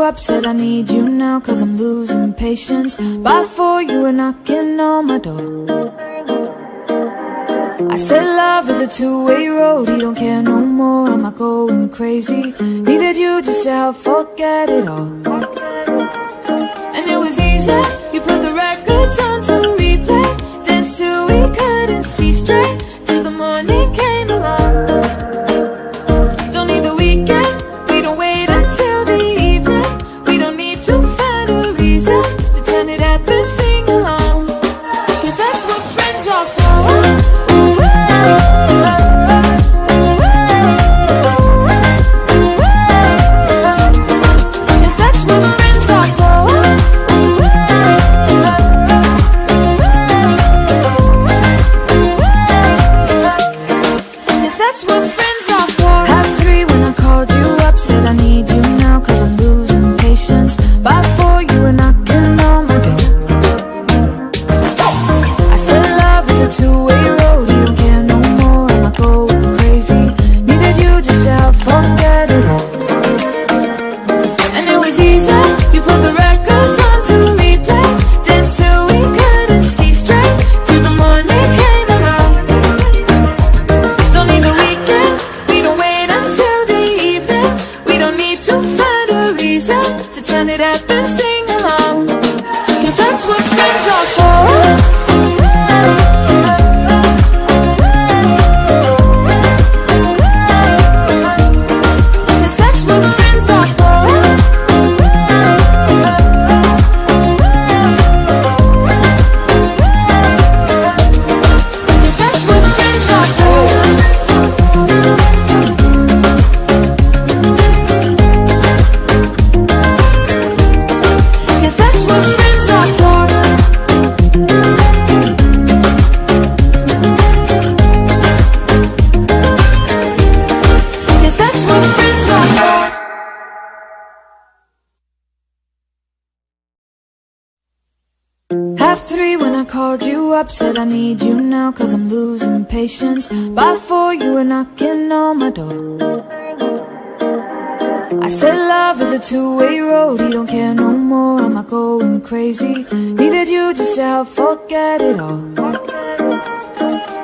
up, said I need you now, cause I'm losing patience. By 4 you were knocking on my door. I said love is a two-way road, he don't care no more, am I going crazy? Needed you just to help forget it all. And it was easy, you put the records on to replay, danced till we couldn't see straight, till the morning came along. Don't need the weekend, we don't wait until the evening, we don't need to find a reason to turn it up and sing along, cause that's what friends are for. Said I need you now, cause I'm losing patience. By 4 you were knocking on my door. I said love is a two-way road, he don't care no more, am I going crazy? Needed you just to help forget it all. And it was easy, you put the records on to replay, danced till we couldn't see straight, till the morning came along. Don't need the weekend, we don't wait until the evening, we don't need to find a reason to turn it up and sing along, cause that's what friends are for. Cause that's what friends are for. Cause that's what friends are for. Half 3 when I called you up, said I need you now, cause I'm losing patience. By 4 you were knocking on my door. I said love is a two-way road, you don't care no more, am I going crazy? Needed you just to help forget it all.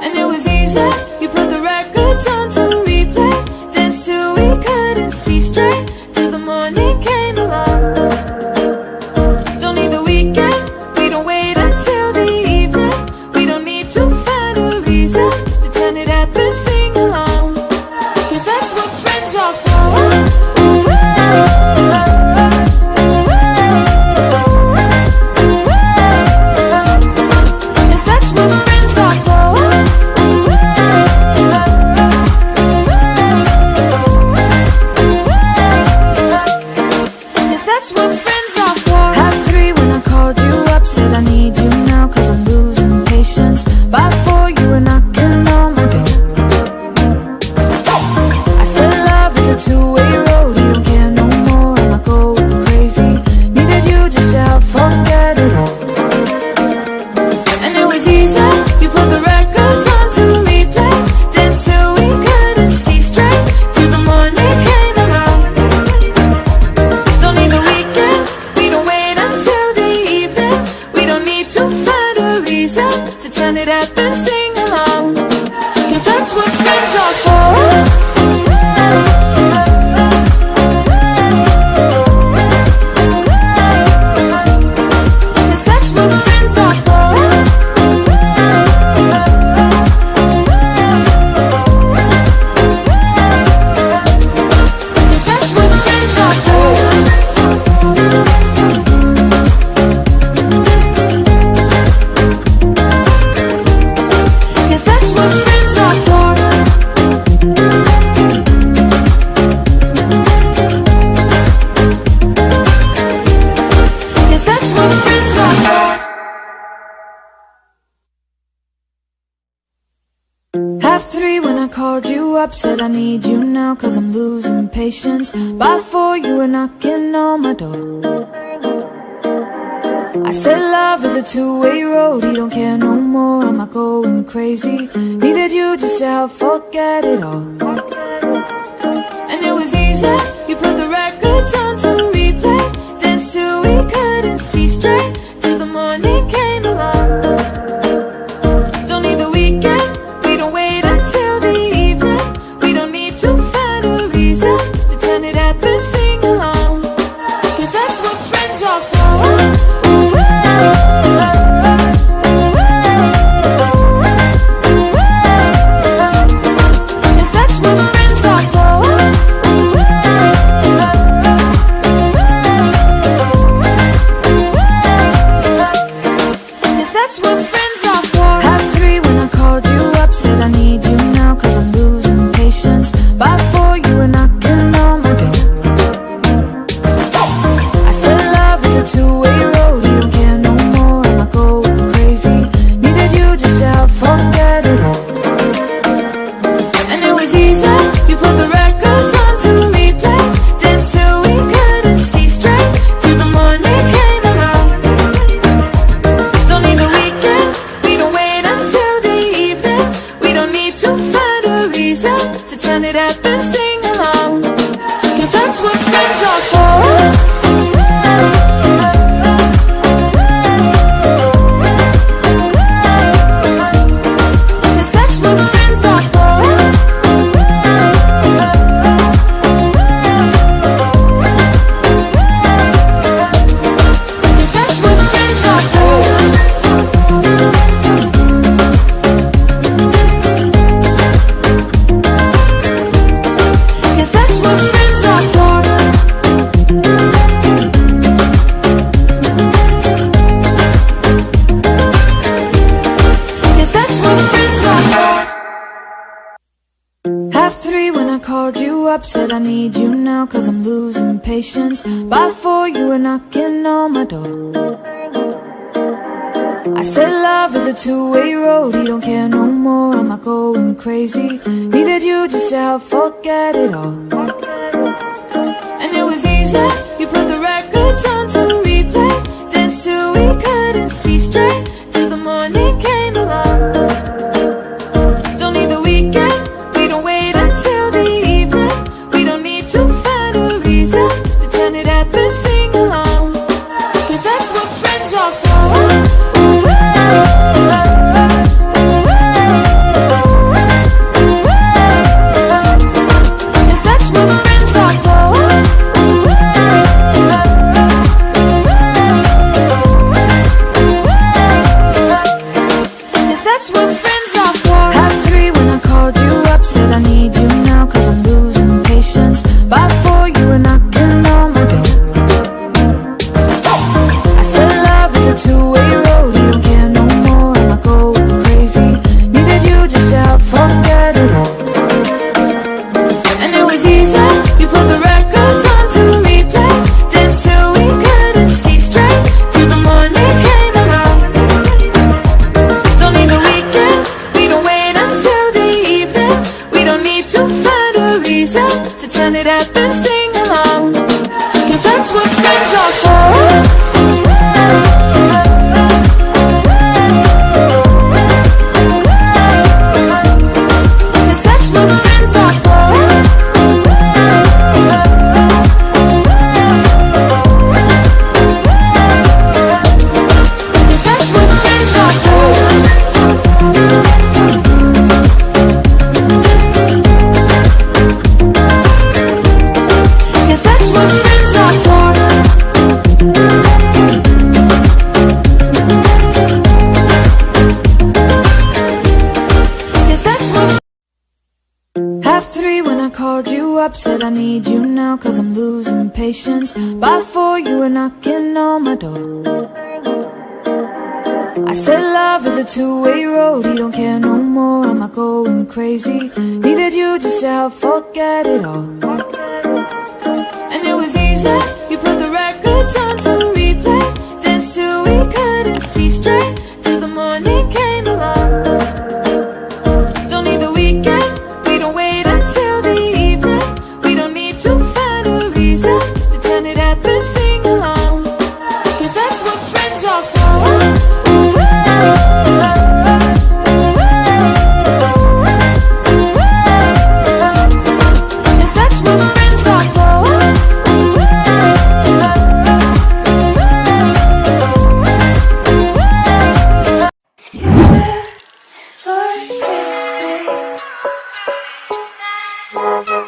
And it was easy, you put the records on to replay, danced till we couldn't see straight, till the morning came around. Don't need the weekend, we don't wait until the evening, we don't need to find a reason to turn it up and sing along, cause that's what friends are for. Cause that's what friends are for. Cause that's what friends are for. Cause that's what friends are for. Cause that's what friends are for. Half 3 when I called you up, said I need you now, cause I'm losing patience. By 4 you were knocking on my door. I said love is a two-way road, he don't care no more, am I going crazy? Needed you just to help forget it all. And it was easy, you put the records on to replay, forget it all. And it was easy, you put the records on to replay, danced till we couldn't see straight, till the morning came around. Don't need the weekend, we don't wait until the evening, we don't need to find a reason to turn it up and sing along, 'cause that's what friends are for. Half three when I called you up, said I need you now 'cause I'm losing patience. By four you were knocking on my door. I said love is a two-way road, he don't care no more, am I going crazy? Needed you just to help forget it all. And it was easy, you put the records on to replay, danced till we couldn't see straight, till the morning came along. Don't need the weekend, we don't wait until the evening, we don't need to find a reason to turn it up and sing along, 'cause that's what friends are for. To turn it up and sing along, 'cause that's what friends are for. Half three when I called you up, said I need you now 'cause I'm losing patience. By four you were knocking on my door. I said love is a two-way road, he don't care no more, am I going crazy? Needed you just to help forget it all. And it was easy, you put the